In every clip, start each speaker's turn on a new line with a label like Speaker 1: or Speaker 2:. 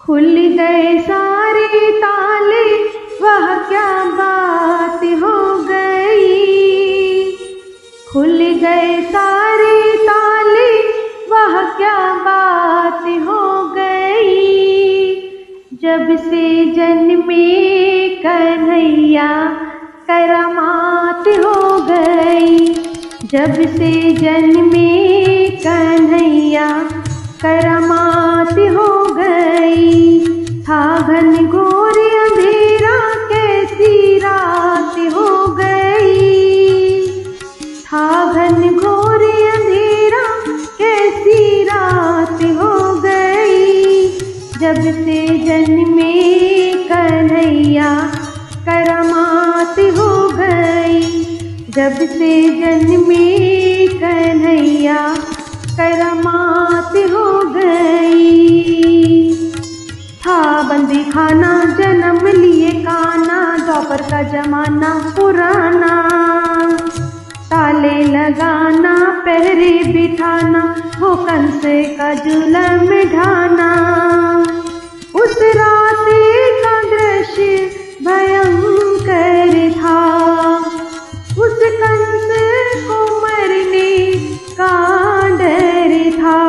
Speaker 1: खुल गए सारे ताले, वह क्या बात हो गई। खुल गए सारे ताले, वह क्या बात हो गई। जब से जन्मे कन्हैया करामात हो गई। जब से जन्मे कन्हैया करामात हो गई। था घन घोर अंधेरा, कैसी रात हो गई। था घन घोर अंधेरा, कैसी रात हो गई। जब से जन्मे कन्हैया करामात हो गई। जब से जन्मे कन्हैया करामात हो गई। था बंदी खाना, जन्म लिए काना, द्वापर का जमाना पुराना। ताले लगाना, पहरे बिठाना, वो कंस का जुलम ढाना। उस रात का दृश्य भयंकर था। उस कंस को मरने का डर था।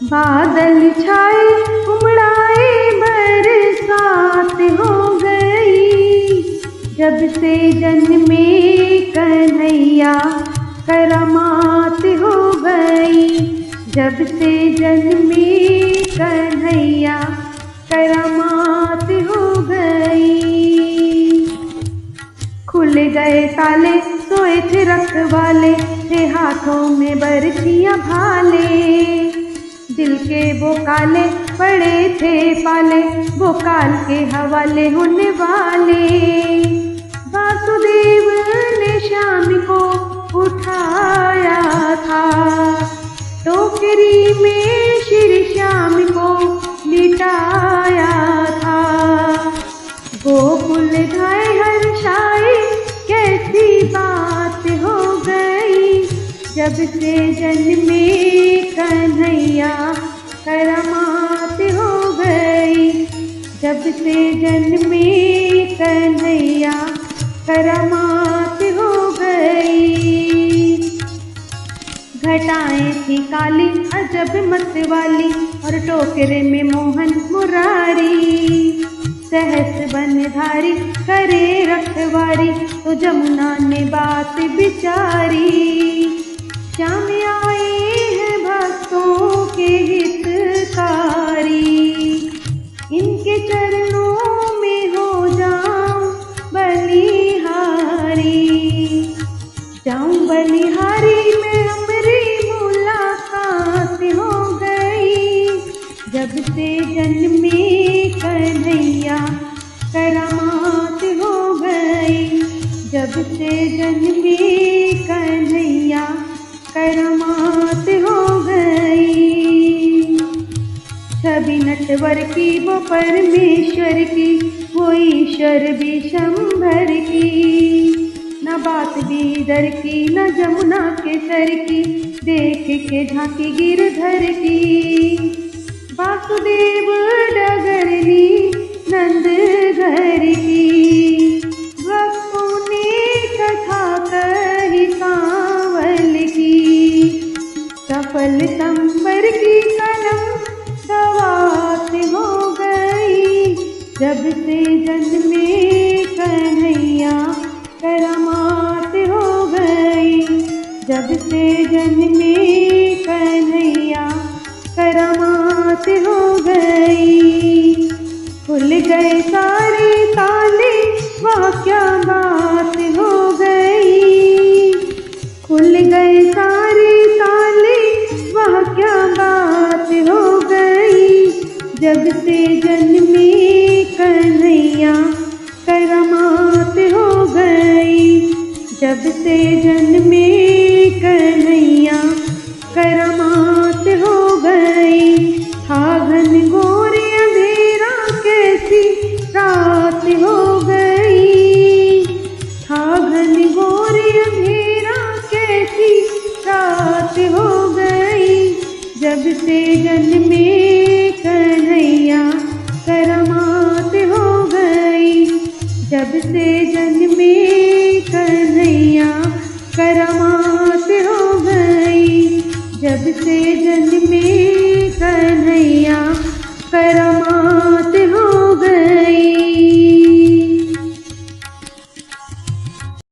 Speaker 1: बादल छाए, उमड़ाए, बरसात हो गई। जब से जन्मे कन्हैया करामात हो गई। जब से जन्मे कन्हैया करामात हो गई। खुल गए ताले, सोए थे रखवाले, थे हाथों में बरछियां भाले। दिल के वो काले पड़े थे पाले, वो काल के हवाले होने वाले। वासुदेव ने श्याम को उठाया था, टोकरी में श्री श्याम को लिटाया था। गोकुल धाए हर्षाए, कैसी बात हो गई। जब से जन्मे कन्हैया करामात हो गई। जब से जन्मे कन्हैया करामात हो गई। घटाएं थी काली, अजब मत वाली, और टोकरे में मोहन मुरारी। सहस बनधारी करे रखवारी, तो जमुना ने बात बिचारी। श्याम आए हैं भक्तों के हितकारी, इनके चरणों में हो जाऊं बलिहारी। जाऊं बलिहारी में हमारी मुलाकात हो गई। जब से जन्मे कन्हैया करामात हो गई। जब से जन्मे कन्हैया करामात हो गई। छवि नटवर की, वो परमेश्वर की, वो ईश्वर भी शंभर की। न बात बीदर की, न जमुना के सर की, देख के झांकी गिरधर की। वासुदेव डगर ली नंद घर की, भक्तों ने कथा कही कांवल की। सफल तंबर की कलम सवात हो गई। जब से जन्मे कन्हैया करामात हो गई। जब से जन्मे कन्हैया करामात हो गई। खुल गए सारे ताले, वह क्या बात हो गई। खुल गए सारे ताले, वह क्या बात हो गई। जब से जन्मे कन्हैया करामात हो गई। जब से जन्मे कन्हैया करामात हो गई। था घन घोर अंधेरा, कैसी रात हो गई। था घन घोर अंधेरा, कैसी रात हो गई। जब से जन्मे कन्हैया नैया करामात हो गई। जब से जन्म